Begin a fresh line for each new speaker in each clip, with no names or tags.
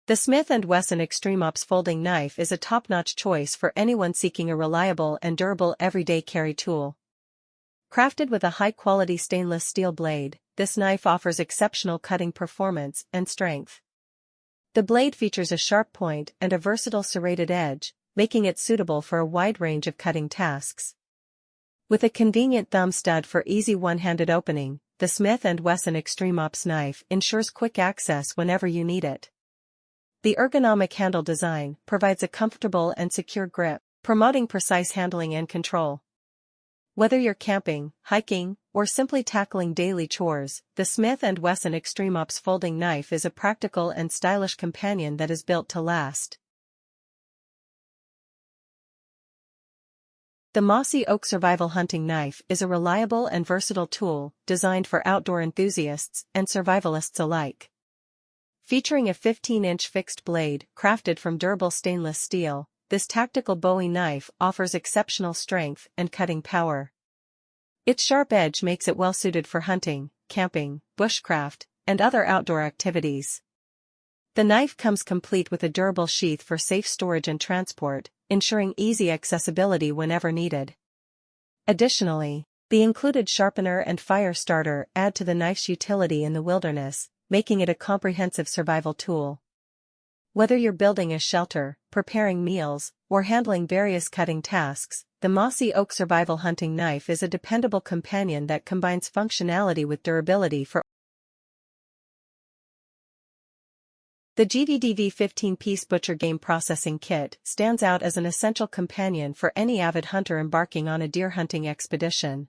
The Smith & Wesson Extreme Ops folding knife is a top-notch choice for anyone seeking a reliable and durable everyday carry tool. Crafted with a high-quality stainless steel blade, this knife offers exceptional cutting performance and strength. The blade features a sharp point and a versatile serrated edge, making it suitable for a wide range of cutting tasks. With a convenient thumb stud for easy one-handed opening, the Smith & Wesson Extreme Ops knife ensures quick access whenever you need it. The ergonomic handle design provides a comfortable and secure grip, promoting precise handling and control. Whether you're camping, hiking, or simply tackling daily chores, the Smith & Wesson Extreme Ops folding knife is a practical and stylish companion that is built to last. The Mossy Oak Survival Hunting Knife is a reliable and versatile tool designed for outdoor enthusiasts and survivalists alike. Featuring a 15-inch fixed blade crafted from durable stainless steel, this tactical Bowie knife offers exceptional strength and cutting power. Its sharp edge makes it well-suited for hunting, camping, bushcraft, and other outdoor activities. The knife comes complete with a durable sheath for safe storage and transport, ensuring easy accessibility whenever needed. Additionally, the included sharpener and fire starter add to the knife's utility in the wilderness, making it a comprehensive survival tool. Whether you're building a shelter, preparing meals, or handling various cutting tasks, the Mossy Oak Survival Hunting Knife is a dependable companion that combines functionality with durability for The GVDV 15-piece Butcher Game Processing Kit stands out as an essential companion for any avid hunter embarking on a deer hunting expedition.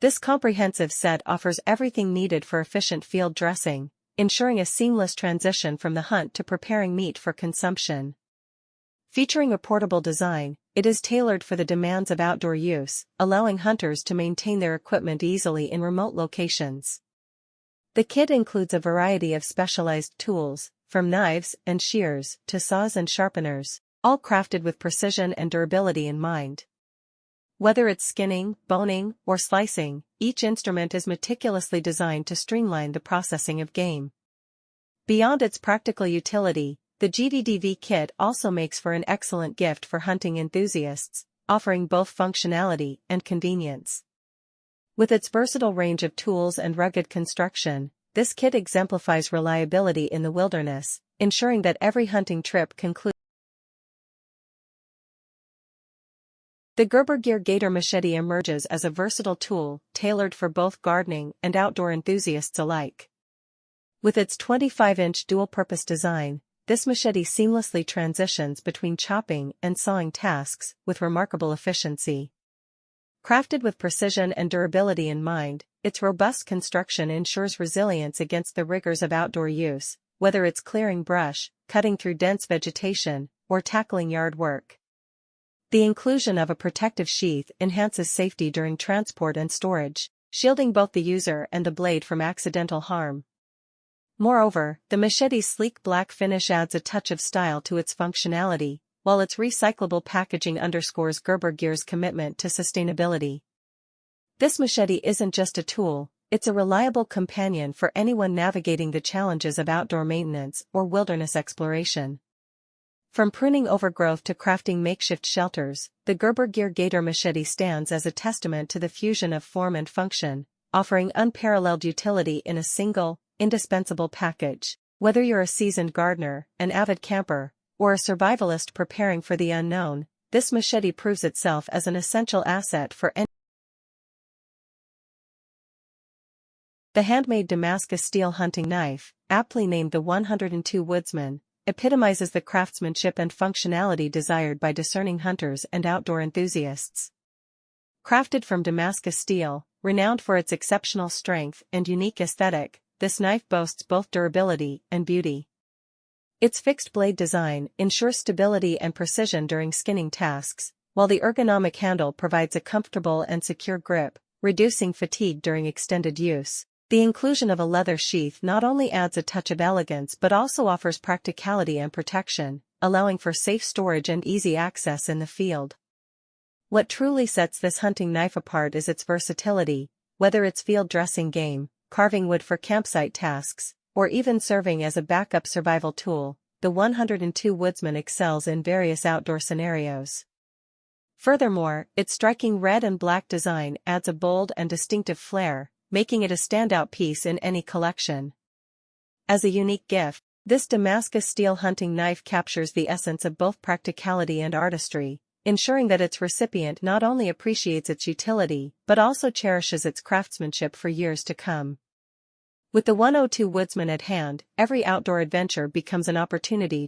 This comprehensive set offers everything needed for efficient field dressing, ensuring a seamless transition from the hunt to preparing meat for consumption. Featuring a portable design, it is tailored for the demands of outdoor use, allowing hunters to maintain their equipment easily in remote locations. The kit includes a variety of specialized tools, from knives and shears to saws and sharpeners, all crafted with precision and durability in mind. Whether it's skinning, boning, or slicing, each instrument is meticulously designed to streamline the processing of game. Beyond its practical utility, the GVDV kit also makes for an excellent gift for hunting enthusiasts, offering both functionality and convenience. With its versatile range of tools and rugged construction, this kit exemplifies reliability in the wilderness, ensuring that every hunting trip concludes. The Gerber Gear Gator Machete emerges as a versatile tool tailored for both gardening and outdoor enthusiasts alike. With its 25-inch dual-purpose design, this machete seamlessly transitions between chopping and sawing tasks with remarkable efficiency. Crafted with precision and durability in mind, its robust construction ensures resilience against the rigors of outdoor use, whether it's clearing brush, cutting through dense vegetation, or tackling yard work. The inclusion of a protective sheath enhances safety during transport and storage, shielding both the user and the blade from accidental harm. Moreover, the machete's sleek black finish adds a touch of style to its functionality, while its recyclable packaging underscores Gerber Gear's commitment to sustainability. This machete isn't just a tool, it's a reliable companion for anyone navigating the challenges of outdoor maintenance or wilderness exploration. From pruning overgrowth to crafting makeshift shelters, the Gerber Gear Gator Machete stands as a testament to the fusion of form and function, offering unparalleled utility in a single, indispensable package. Whether you're a seasoned gardener, an avid camper, or a survivalist preparing for the unknown, this machete proves itself as an essential asset for any. The handmade Damascus steel hunting knife, aptly named the 102 Woodsman, epitomizes the craftsmanship and functionality desired by discerning hunters and outdoor enthusiasts. Crafted from Damascus steel, renowned for its exceptional strength and unique aesthetic, this knife boasts both durability and beauty. Its fixed blade design ensures stability and precision during skinning tasks, while the ergonomic handle provides a comfortable and secure grip, reducing fatigue during extended use. The inclusion of a leather sheath not only adds a touch of elegance but also offers practicality and protection, allowing for safe storage and easy access in the field. What truly sets this hunting knife apart is its versatility, whether it's field dressing game, carving wood for campsite tasks, or even serving as a backup survival tool. the 102 Woodsman excels in various outdoor scenarios. Furthermore, its striking red and black design adds a bold and distinctive flair, making it a standout piece in any collection. As a unique gift, this Damascus steel hunting knife captures the essence of both practicality and artistry, ensuring that its recipient not only appreciates its utility but also cherishes its craftsmanship for years to come. With the 102 Woodsman at hand, every outdoor adventure becomes an opportunity